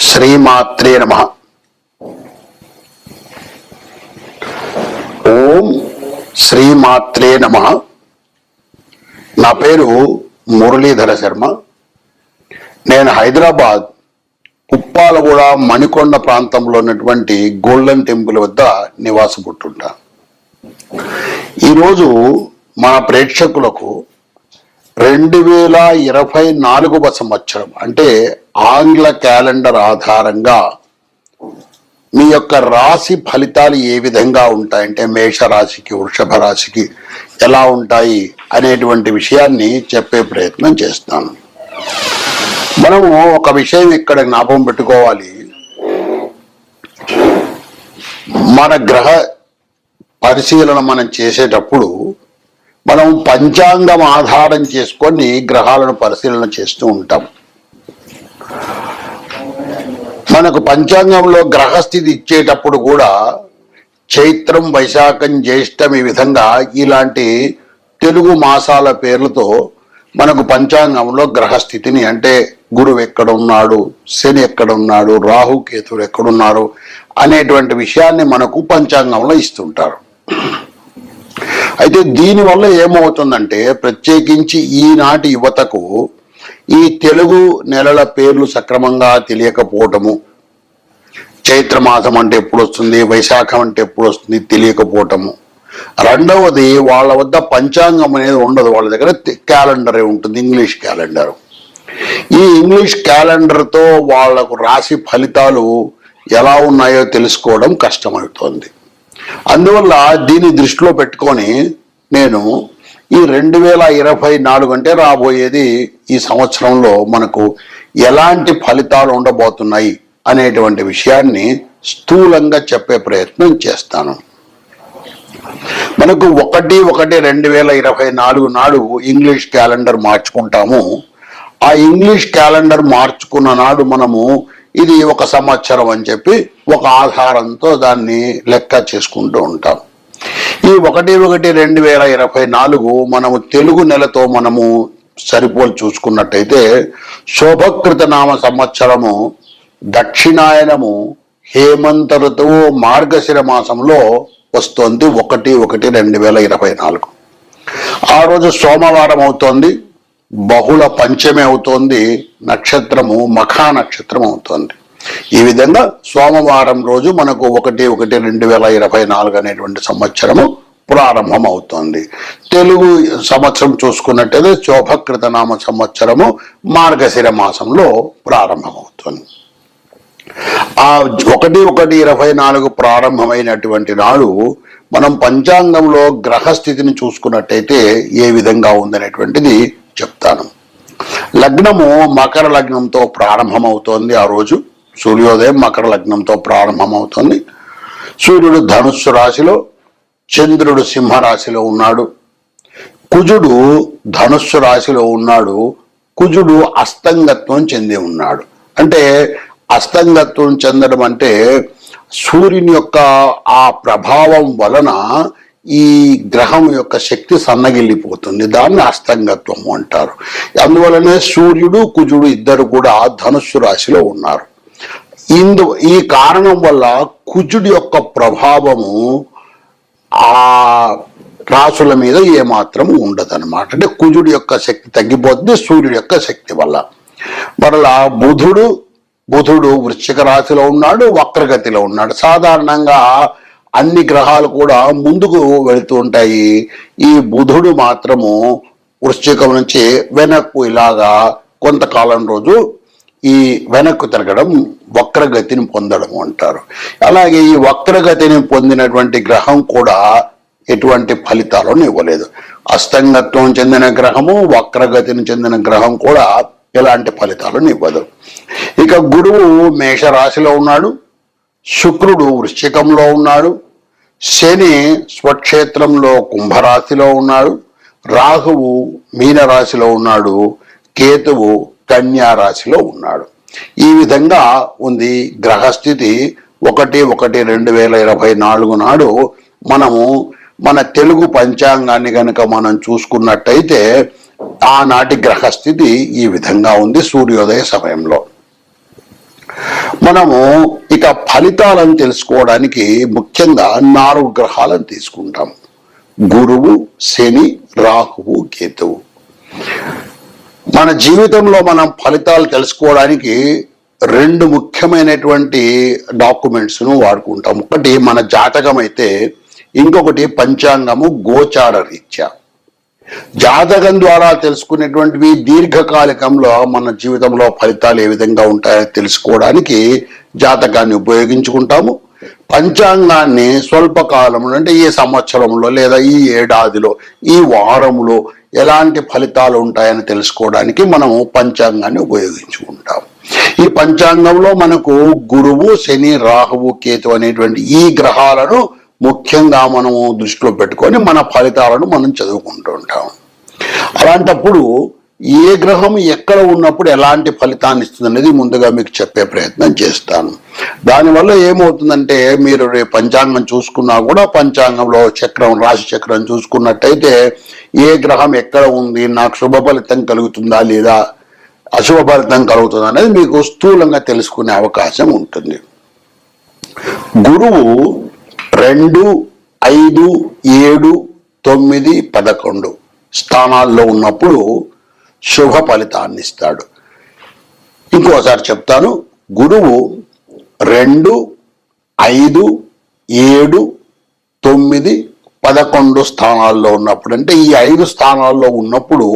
శ్రీమాత్రే నమః. ఓం శ్రీమాత్రే నమః. నా పేరు మురళీధర శర్మ. నేను హైదరాబాద్ ఉప్పాలగూడ మణికొండ ప్రాంతంలో ఉన్నటువంటి గోల్డెన్ టెంపుల్ వద్ద నివాసపుట్టుంటా. ఈరోజు మన ప్రేక్షకులకు 2024వ సంవత్సరం అంటే ఆంగ్ల క్యాలెండర్ ఆధారంగా మీ యొక్క రాశి ఫలితాలు ఏ విధంగా ఉంటాయంటే మేషరాశికి వృషభ రాశికి ఎలా ఉంటాయి అనేటువంటి విషయాన్ని చెప్పే ప్రయత్నం చేస్తాను. మనము ఒక విషయం ఇక్కడ జ్ఞాపకం పెట్టుకోవాలి. మన గ్రహ పరిశీలన మనం చేసేటప్పుడు మనం పంచాంగం ఆధారం చేసుకొని గ్రహాలను పరిశీలన చేస్తూ ఉంటాం. మనకు పంచాంగంలో గ్రహస్థితి ఇచ్చేటప్పుడు కూడా చైత్రం, వైశాఖం, జ్యేష్టం ఈ విధంగా ఇలాంటి తెలుగు మాసాల పేర్లతో మనకు పంచాంగంలో గ్రహస్థితిని అంటే గురువు ఎక్కడ ఉన్నాడు, శని ఎక్కడ ఉన్నాడు, రాహుకేతుడు ఎక్కడున్నారు అనేటువంటి విషయాన్ని మనకు పంచాంగంలో ఇస్తుంటారు. అయితే దీనివల్ల ఏమవుతుందంటే ప్రత్యేకించి ఈనాటి యువతకు ఈ తెలుగు నెలల పేర్లు సక్రమంగా తెలియకపోవటము, చైత్రమాసం అంటే ఎప్పుడు వస్తుంది, వైశాఖం అంటే ఎప్పుడు వస్తుంది తెలియకపోవటము. రెండవది, వాళ్ళ వద్ద పంచాంగం అనేది ఉండదు, వాళ్ళ దగ్గర క్యాలెండరే ఉంటుంది, ఇంగ్లీష్ క్యాలెండర్. ఈ ఇంగ్లీష్ క్యాలెండర్తో వాళ్లకు రాశి ఫలితాలు ఎలా ఉన్నాయో తెలుసుకోవడం కష్టమవుతోంది. అందువల్ల దీన్ని దృష్టిలో పెట్టుకొని నేను ఈ 2024 అంటే రాబోయేది ఈ సంవత్సరంలో మనకు ఎలాంటి ఫలితాలు ఉండబోతున్నాయి అనేటువంటి విషయాన్ని స్థూలంగా చెప్పే ప్రయత్నం చేస్తాను. మనకు 1/1/2024 నాడు ఇంగ్లీష్ క్యాలెండర్ మార్చుకుంటాము. ఆ ఇంగ్లీష్ క్యాలెండర్ మార్చుకున్న నాడు మనము ఇది ఒక సంవత్సరం అని చెప్పి ఒక ఆధారంతో దాన్ని లెక్క చేసుకుంటూ ఉంటాం. ఈ 1/1/2024 మనము తెలుగు నెలతో మనము సరిపోలు చూసుకున్నట్టయితే శోభకృత నామ సంవత్సరము దక్షిణాయనము హేమంత ఋతువు మార్గశిర మాసంలో వస్తోంది 1/1/2024. ఆ రోజు సోమవారం అవుతోంది, బహుళ పంచమి అవుతోంది, నక్షత్రము మఖా నక్షత్రం అవుతోంది. ఈ విధంగా సోమవారం రోజు మనకు 1/1/2024 అనేటువంటి సంవత్సరము ప్రారంభం అవుతోంది. తెలుగు సంవత్సరం చూసుకున్నట్టయితే శోభకృత నామ సంవత్సరము మార్గశిర మాసంలో ప్రారంభమవుతుంది. ఆ 1/1/24 ప్రారంభమైనటువంటి నాడు మనం పంచాంగంలో గ్రహస్థితిని చూసుకున్నట్టయితే ఏ విధంగా ఉందనేటువంటిది చెప్తాను. లగ్నము మకర లగ్నంతో ప్రారంభమవుతోంది. ఆ రోజు సూర్యోదయం మకర లగ్నంతో ప్రారంభమవుతోంది. సూర్యుడు ధనుస్సు రాశిలో, చంద్రుడు సింహరాశిలో ఉన్నాడు, కుజుడు ధనుస్సు రాశిలో ఉన్నాడు. కుజుడు అస్తంగత్వం చెంది ఉన్నాడు. అంటే అస్తంగత్వం చెందడం అంటే సూర్యుని యొక్క ఆ ప్రభావం వలన ఈ గ్రహం యొక్క శక్తి సన్నగిల్లిపోతుంది, దాన్ని అస్తంగత్వము అంటారు. అందువలనే సూర్యుడు కుజుడు ఇద్దరు కూడా ధనుస్సు రాశిలో ఉన్నారు. ఈ కారణం వల్ల కుజుడి యొక్క ప్రభావము ఆ రాశుల మీద ఏమాత్రం ఉండదన్నమాట. అంటే కుజుడి యొక్క శక్తి తగ్గిపోతుంది సూర్యుడి యొక్క శక్తి వల్ల. మరలా బుధుడు వృశ్చిక రాశిలో ఉన్నాడు, వక్రగతిలో ఉన్నాడు. సాధారణంగా అన్ని గ్రహాలు కూడా ముందుకు వెళుతూ ఉంటాయి. ఈ బుధుడు మాత్రము వృశ్చికం నుంచి వెనక్కు ఇలాగా కొంతకాలం రోజు ఈ వెనక్కు తిరగడం వక్రగతిని పొందడం అంటారు. అలాగే ఈ వక్రగతిని పొందినటువంటి గ్రహం కూడా ఎటువంటి ఫలితాలను ఇవ్వలేదు. అస్తంగత్వం చెందిన గ్రహము, వక్రగతిని చెందిన గ్రహం కూడా ఎలాంటి ఫలితాలను ఇవ్వదు. ఇక గురువు మేషరాశిలో ఉన్నాడు, శుక్రుడు వృశ్చికంలో ఉన్నాడు, శని స్వక్షేత్రంలో కుంభరాశిలో ఉన్నాడు, రాహువు మీనరాశిలో ఉన్నాడు, కేతువు కన్యా రాశిలో ఉన్నాడు. ఈ విధంగా ఉంది గ్రహస్థితి. 1/1/2024 నాడు మనము మన తెలుగు పంచాంగాన్ని కనుక మనం చూసుకున్నట్టయితే ఆనాటి గ్రహస్థితి ఈ విధంగా ఉంది సూర్యోదయ సమయంలో. మనము ఇక ఫలితాలను తెలుసుకోవడానికి ముఖ్యంగా 4 గ్రహాలను తీసుకుంటాం. గురువు, శని, రాహువు, కేతువు. మన జీవితంలో మనం ఫలితాలు తెలుసుకోవడానికి 2 ముఖ్యమైనటువంటి డాక్యుమెంట్స్ ను వాడుకుంటాం. ఒకటి మన జాతకం అయితే, ఇంకొకటి పంచాంగము గోచార రీత్యా. జాతకం ద్వారా తెలుసుకునేటువంటివి దీర్ఘకాలికంలో మన జీవితంలో ఫలితాలు ఏ విధంగా ఉంటాయో తెలుసుకోవడానికి జాతకాన్ని ఉపయోగించుకుంటాము. పంచాంగాన్ని స్వల్పకాలంలో, అంటే ఈ సంవత్సరంలో లేదా ఈ ఏడాదిలో, ఈ వారములో ఎలాంటి ఫలితాలు ఉంటాయని తెలుసుకోవడానికి మనము పంచాంగాన్ని ఉపయోగించుకుంటాం. ఈ పంచాంగంలో మనకు గురువు, శని, రాహువు, కేతు అనేటువంటి ఈ గ్రహాలను ముఖ్యంగా మనము దృష్టిలో పెట్టుకొని మన ఫలితాలను మనం చదువుకుంటూ ఉంటాం. అలాంటప్పుడు ఏ గ్రహం ఎక్కడ ఉన్నప్పుడు ఎలాంటి ఫలితాన్ని ఇస్తుంది అనేది ముందుగా మీకు చెప్పే ప్రయత్నం చేస్తాను. దానివల్ల ఏమవుతుందంటే, మీరు రేపు పంచాంగం చూసుకున్నా కూడా పంచాంగంలో చక్రం, రాశి చక్రం చూసుకున్నట్టయితే ఏ గ్రహం ఎక్కడ ఉంది, నాకు శుభ ఫలితం కలుగుతుందా లేదా అశుభ ఫలితం కలుగుతుందా అనేది మీకు స్థూలంగా తెలుసుకునే అవకాశం ఉంటుంది. గురువు 2, 5, 7, 9, 11 స్థానాల్లో ఉన్నప్పుడు శుభ ఫలితాన్ని ఇస్తాడు. ఇంకోసారి చెప్తాను. గురువు 2, 5, 7, 9, 11 స్థానాల్లో ఉన్నప్పుడు, అంటే ఈ 5 స్థానాల్లో ఉన్నప్పుడు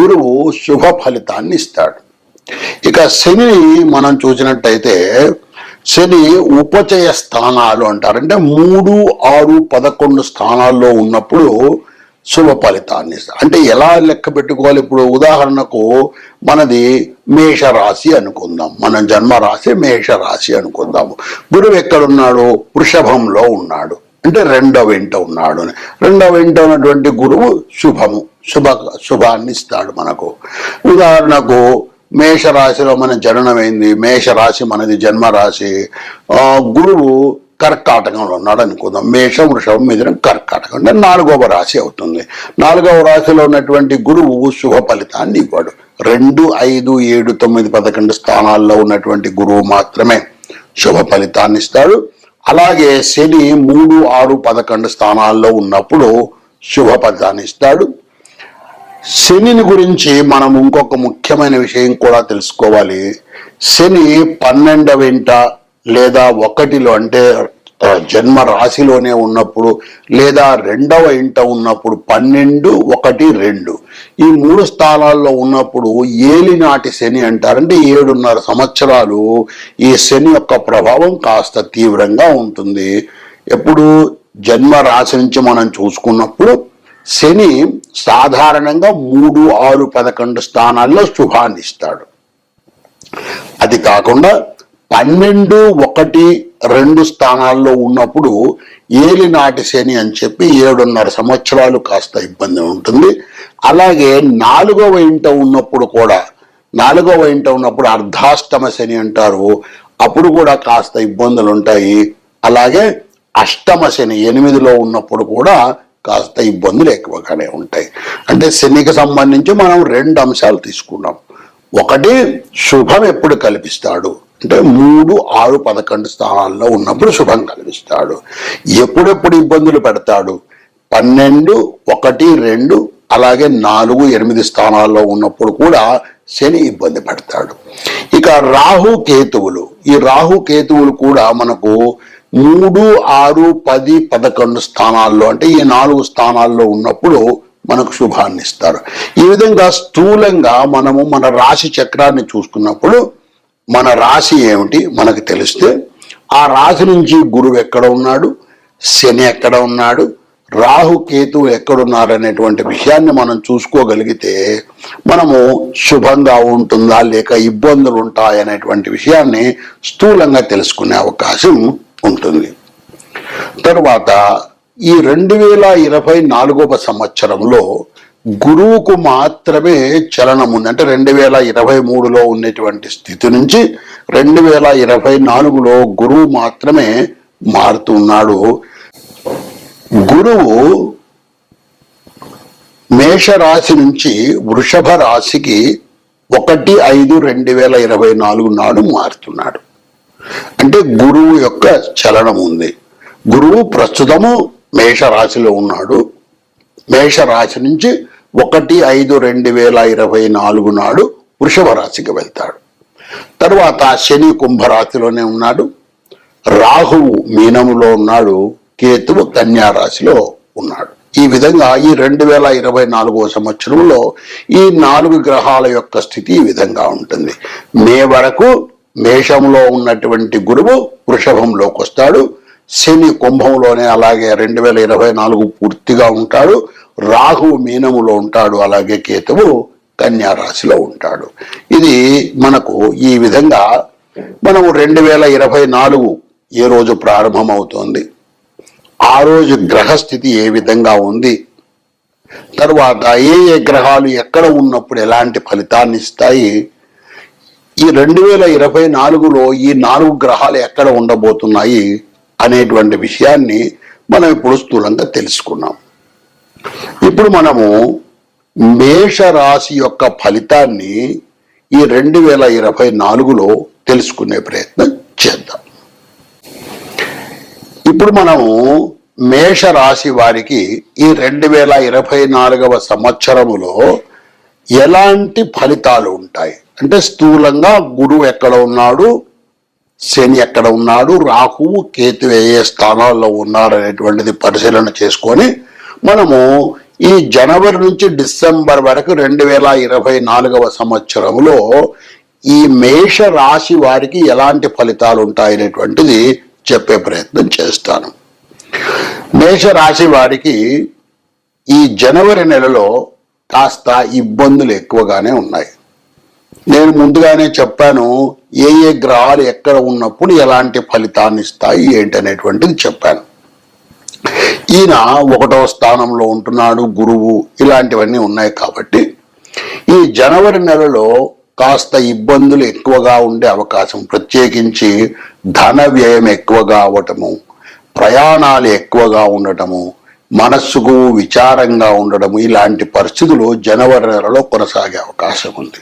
గురువు శుభ ఫలితాన్ని ఇస్తాడు. ఇక శని మనం చూసినట్టయితే, శని ఉపచయ స్థానాలు అంటారు. అంటే 3, 6, 11 స్థానాల్లో ఉన్నప్పుడు శుభ ఫలితాన్ని ఇస్తారు. అంటే ఎలా లెక్క పెట్టుకోవాలి? ఇప్పుడు ఉదాహరణకు మనది మేషరాశి అనుకుందాం, మన జన్మరాశి మేషరాశి అనుకుందాము. గురువు ఎక్కడున్నాడు? వృషభంలో ఉన్నాడు, అంటే 2వ ఇంట ఉన్నాడు. 2వ ఇంట ఉన్నటువంటి గురువు శుభాన్ని ఇస్తాడు మనకు. ఉదాహరణకు మేషరాశిలో మన జననమైంది, మేషరాశి మనది జన్మరాశి, గురువు కర్కాటకంలో ఉన్నాడు అనుకుందాం. మేషం, వృషభం, మిథునం, కర్కాటకం, అంటే 4వ రాశి అవుతుంది. 4వ రాశిలో ఉన్నటువంటి గురువు శుభ ఫలితాన్ని ఇవ్వడు. 2, 5, 7, 9, 11 స్థానాల్లో ఉన్నటువంటి గురువు మాత్రమే శుభ ఫలితాన్ని ఇస్తాడు. అలాగే శని 3, 6, 11 స్థానాల్లో ఉన్నప్పుడు శుభ ఫలితాన్ని ఇస్తాడు. శనిని గురించి మనం ఇంకొక ముఖ్యమైన విషయం కూడా తెలుసుకోవాలి. శని 12వ ఇంట లేదా 1లో, అంటే జన్మ రాశిలోనే ఉన్నప్పుడు, లేదా 2వ ఇంట ఉన్నప్పుడు, 12, 1, 2 ఈ 3 స్థానాల్లో ఉన్నప్పుడు ఏలినాటి శని అంటారు. అంటే 7.5 సంవత్సరాలు ఈ శని యొక్క ప్రభావం కాస్త తీవ్రంగా ఉంటుంది. ఎప్పుడు జన్మ రాశి నుంచి మనం చూసుకున్నప్పుడు శని సాధారణంగా 3, 6, 11 స్థానాల్లో శుభాన్ని ఇస్తాడు. అది కాకుండా 12, 1, 2 స్థానాల్లో ఉన్నప్పుడు ఏలినాటి శని అని చెప్పి 7.5 సంవత్సరాలు కాస్త ఇబ్బంది ఉంటుంది. అలాగే 4వ ఇంట ఉన్నప్పుడు కూడా, 4వ ఇంట ఉన్నప్పుడు అర్ధాష్టమ శని అంటారు, అప్పుడు కూడా కాస్త ఇబ్బందులు ఉంటాయి. అలాగే అష్టమ శని 8లో ఉన్నప్పుడు కూడా కాస్త ఇబ్బందులు ఎక్కువగానే ఉంటాయి. అంటే శనికి సంబంధించి మనం 2 అంశాలు తీసుకున్నాం. ఒకటి, శుభం ఎప్పుడు కల్పిస్తాడు అంటే 3, 6, 11 స్థానాల్లో ఉన్నప్పుడు శుభం కల్పిస్తాడు. ఎప్పుడెప్పుడు ఇబ్బందులు పెడతాడు? 12, 1, 2 అలాగే 4, 8 స్థానాల్లో ఉన్నప్పుడు కూడా శని ఇబ్బంది పెడతాడు. ఇక రాహు కేతువులు, ఈ రాహు కేతువులు కూడా మనకు 3, 6, 10, 11 స్థానాల్లో, అంటే ఈ 4 స్థానాల్లో ఉన్నప్పుడు మనకు శుభాన్ని ఇస్తారు. ఈ విధంగా స్థూలంగా మనము మన రాశి చక్రాన్ని చూసుకున్నప్పుడు మన రాశి ఏమిటి మనకు తెలిస్తే, ఆ రాశి నుంచి గురువు ఎక్కడ ఉన్నాడు, శని ఎక్కడ ఉన్నాడు, రాహు కేతువు ఎక్కడున్నారు అనేటువంటి విషయాన్ని మనం చూసుకోగలిగితే మనము శుభంగా ఉంటుందా లేక ఇబ్బందులు ఉంటాయనేటువంటి విషయాన్ని స్థూలంగా తెలుసుకునే అవకాశం ఉంటుంది. తరువాత ఈ 2024వ సంవత్సరంలో గురువుకు మాత్రమే చలనం ఉంది. అంటే 2023లో ఉన్నటువంటి స్థితి నుంచి 2024లో గురువు మాత్రమే మారుతున్నాడు. గురువు మేషరాశి నుంచి వృషభ రాశికి 1/5/2024 నాడు మారుతున్నాడు. అంటే గురువు యొక్క చలనం ఉంది. గురువు ప్రస్తుతము మేషరాశిలో ఉన్నాడు. మేషరాశి నుంచి 1/5/2024 నాడు వృషభ రాశికి వెళ్తాడు. తర్వాత శని కుంభరాశిలోనే ఉన్నాడు. రాహువు మీనములో ఉన్నాడు. కేతువు కన్యా రాశిలో ఉన్నాడు. ఈ విధంగా ఈ 2024 సంవత్సరంలో ఈ 4 గ్రహాల యొక్క స్థితి ఈ విధంగా ఉంటుంది. మే వరకు మేషంలో ఉన్నటువంటి గురువు వృషభంలోకి వస్తాడు. శని కుంభంలోనే అలాగే 2024 పూర్తిగా ఉంటాడు. రాహువు మీనములో ఉంటాడు. అలాగే కేతువు కన్యా రాశిలో ఉంటాడు. ఇది మనకు ఈ విధంగా మనము 2024 ఏ రోజు ప్రారంభమవుతోంది, ఆ రోజు గ్రహస్థితి ఏ విధంగా ఉంది, తర్వాత ఏ గ్రహాలు ఎక్కడ ఉన్నప్పుడు ఎలాంటి ఫలితాన్ని ఇస్తాయి, ఈ 2024లో ఈ 4 గ్రహాలు ఎక్కడ ఉండబోతున్నాయి అనేటువంటి విషయాన్ని మనం ఇప్పుడు స్థూలంగా తెలుసుకున్నాం. ఇప్పుడు మనము మేషరాశి యొక్క ఫలితాన్ని ఈ 2024లో తెలుసుకునే ప్రయత్నం చేద్దాం. ఇప్పుడు మనము మేషరాశి వారికి ఈ 2024 సంవత్సరములో ఎలాంటి ఫలితాలు ఉంటాయి అంటే స్థూలంగా గురువు ఎక్కడ ఉన్నాడు, శని ఎక్కడ ఉన్నాడు, రాహువు కేతు ఏ స్థానాల్లో ఉన్నారు అనేటువంటిది పరిశీలన చేసుకొని మనము ఈ జనవరి నుంచి డిసెంబర్ వరకు 2024 సంవత్సరంలో ఈ మేష రాశి వారికి ఎలాంటి ఫలితాలు ఉంటాయనేటువంటిది చెప్పే ప్రయత్నం చేస్తాను. మేష రాశి వారికి ఈ జనవరి నెలలో కాస్త ఇబ్బందులు ఎక్కువగానే ఉన్నాయి. నేను ముందుగానే చెప్పాను ఏ గ్రహాలు ఎక్కడ ఉన్నప్పుడు ఎలాంటి ఫలితాన్ని ఇస్తాయి ఏంటి అనేటువంటిది చెప్పాను. ఈయన 1వ స్థానంలో ఉంటున్నాడు, గురువు, ఇలాంటివన్నీ ఉన్నాయి. కాబట్టి ఈ జనవరి నెలలో కాస్త ఇబ్బందులు ఎక్కువగా ఉండే అవకాశం, ప్రత్యేకించి ధన వ్యయం ఎక్కువగా అవ్వటము, ప్రయాణాలు ఎక్కువగా ఉండటము, మనస్సుకు విచారంగా ఉండటము, ఇలాంటి పరిస్థితులు జనవరి నెలలో కొనసాగే అవకాశం ఉంది.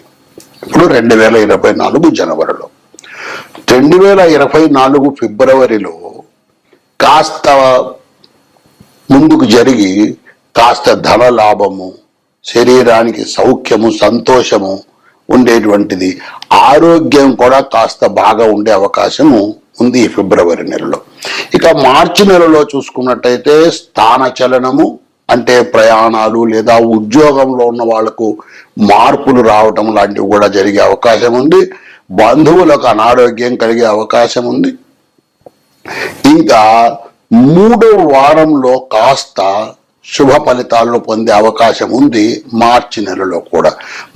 ఇప్పుడు 2024 జనవరిలో, 2024 ఫిబ్రవరిలో కాస్త ముందుకు జరిగి కాస్త ధన లాభము, శరీరానికి సౌఖ్యము, సంతోషము ఉండేటువంటిది, ఆరోగ్యం కూడా కాస్త బాగా ఉండే అవకాశము ఉంది ఈ ఫిబ్రవరి నెలలో. ఇక మార్చి నెలలో చూసుకున్నట్టయితే స్థాన చలనము అంటే ప్రయాణాలు లేదా ఉద్యోగంలో ఉన్న వాళ్లకు మార్పులు రావటం లాంటివి కూడా జరిగే అవకాశం ఉంది. బంధువులకు అనారోగ్యం కలిగే అవకాశం ఉంది. ఇంకా 3వ వారంలో కాస్త శుభ ఫలితాలను పొందే అవకాశం ఉంది మార్చి నెలలో కూడా.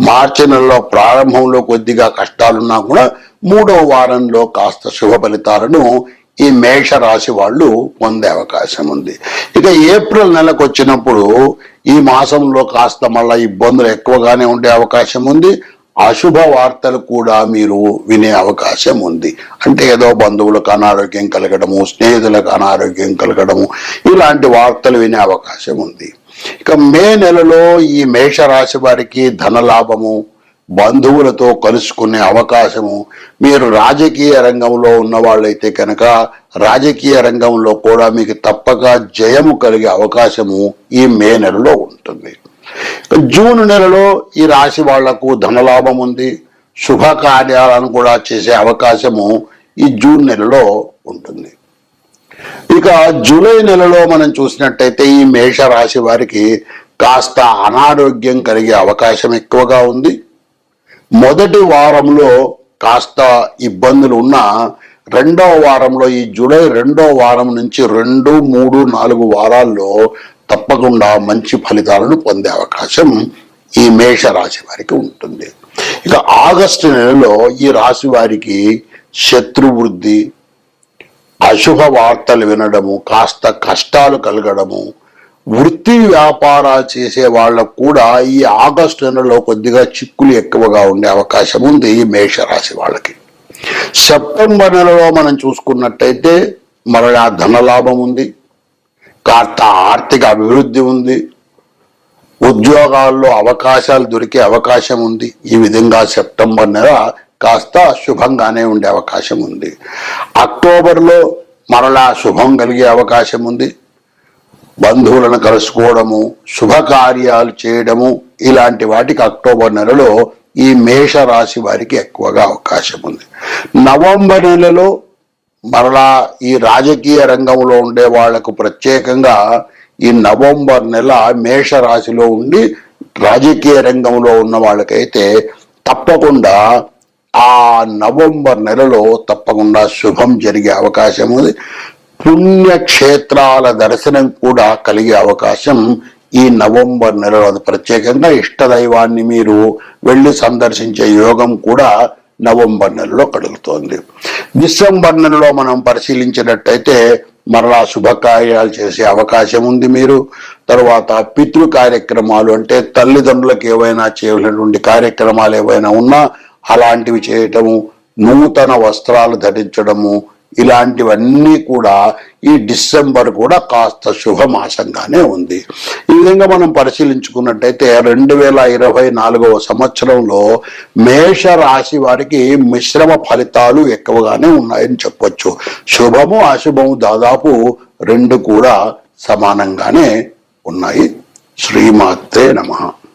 మార్చి నెలలో ప్రారంభంలో కొద్దిగా కష్టాలున్నా కూడా 3వ వారంలో కాస్త శుభ ఫలితాలను ఈ మేష రాశి వాళ్ళు పొందే అవకాశం ఉంది. ఇక ఏప్రిల్ నెలకు వచ్చినప్పుడు ఈ మాసంలో కాస్త మళ్ళా ఇబ్బందులు ఎక్కువగానే ఉండే అవకాశం ఉంది. అశుభ వార్తలు కూడా మీరు వినే అవకాశం ఉంది. అంటే ఏదో బంధువులకు అనారోగ్యం కలగడము, స్నేహితులకు అనారోగ్యం కలగడము, ఇలాంటి వార్తలు వినే అవకాశం ఉంది. ఇక మే నెలలో ఈ మేషరాశి వారికి ధనలాభము, బంధువులతో కలుసుకునే అవకాశము, మీరు రాజకీయ రంగంలో ఉన్న వాళ్ళైతే కనుక రాజకీయ రంగంలో కూడా మీకు తప్పక జయము కలిగే అవకాశము ఈ మే నెలలో ఉంటుంది. జూన్ నెలలో ఈ రాశి వాళ్లకు ధనలాభం ఉంది, శుభకార్యాలను కూడా చేసే అవకాశము ఈ జూన్ నెలలో ఉంటుంది. ఇక జూలై నెలలో మనం చూసినట్టయితే ఈ మేష రాశి వారికి కాస్త అనారోగ్యం కలిగే అవకాశం ఎక్కువగా ఉంది. మొదటి వారంలో కాస్త ఇబ్బందులు ఉన్నా 2వ వారంలో ఈ జూలై 2వ వారం నుంచి 2, 3, 4 వారాల్లో తప్పకుండా మంచి ఫలితాలను పొందే అవకాశం ఈ మేష రాశి వారికి ఉంటుంది. ఇక ఆగస్టు నెలలో ఈ రాశి వారికి శత్రువృద్ధి, అశుభ వార్తలు వినడము, కాస్త కష్టాలు కలగడము, వృత్తి వ్యాపారాలు చేసే వాళ్ళకు కూడా ఈ ఆగస్టు నెలలో కొద్దిగా చిక్కులు ఎక్కువగా ఉండే అవకాశం ఉంది ఈ మేషరాశి వాళ్ళకి. సెప్టెంబర్ నెలలో మనం చూసుకున్నట్టయితే మరలా ధనలాభం ఉంది, కాస్త ఆర్థిక అభివృద్ధి ఉంది, ఉద్యోగాల్లో అవకాశాలు దొరికే అవకాశం ఉంది. ఈ విధంగా సెప్టెంబర్ నెల కాస్త శుభంగానే ఉండే అవకాశం ఉంది. అక్టోబర్లో మరలా శుభం కలిగే అవకాశం ఉంది. బంధువులను కలుసుకోవడము, శుభకార్యాలు చేయడము, ఇలాంటి వాటికి అక్టోబర్ నెలలో ఈ మేష రాశి వారికి ఎక్కువగా అవకాశం ఉంది. నవంబర్ నెలలో మరలా ఈ రాజకీయ రంగంలో ఉండే వాళ్లకు ప్రత్యేకంగా ఈ నవంబర్ నెల మేష రాశిలో ఉండి రాజకీయ రంగంలో ఉన్న వాళ్ళకైతే తప్పకుండా ఆ నవంబర్ నెలలో తప్పకుండా శుభం జరిగే అవకాశం ఉంది. పుణ్యక్షేత్రాల దర్శనం కూడా కలిగే అవకాశం ఈ నవంబర్ నెలలో, అది ప్రత్యేకంగా ఇష్టదైవాన్ని మీరు వెళ్ళి సందర్శించే యోగం కూడా నవంబర్ నెలలో కలుగుతోంది. డిసెంబర్ నెలలో మనం పరిశీలించినట్టయితే మరలా శుభకార్యాలు చేసే అవకాశం ఉంది మీరు. తర్వాత పితృ కార్యక్రమాలు అంటే తల్లిదండ్రులకు ఏవైనా చేయవలసినటువంటి కార్యక్రమాలు ఏవైనా ఉన్నా అలాంటివి చేయటము, నూతన వస్త్రాలు ధరించడము, ఇలాంటివన్నీ కూడా ఈ డిసెంబర్ కూడా కాస్త శుభమాసంగానే ఉంది. ఈ విధంగా మనం పరిశీలించుకున్నట్టయితే 2024వ సంవత్సరంలో మేష రాశి వారికి మిశ్రమ ఫలితాలు ఎక్కువగానే ఉన్నాయని చెప్పొచ్చు. శుభము అశుభము దాదాపు రెండు కూడా సమానంగానే ఉన్నాయి. శ్రీమాత్రే నమః.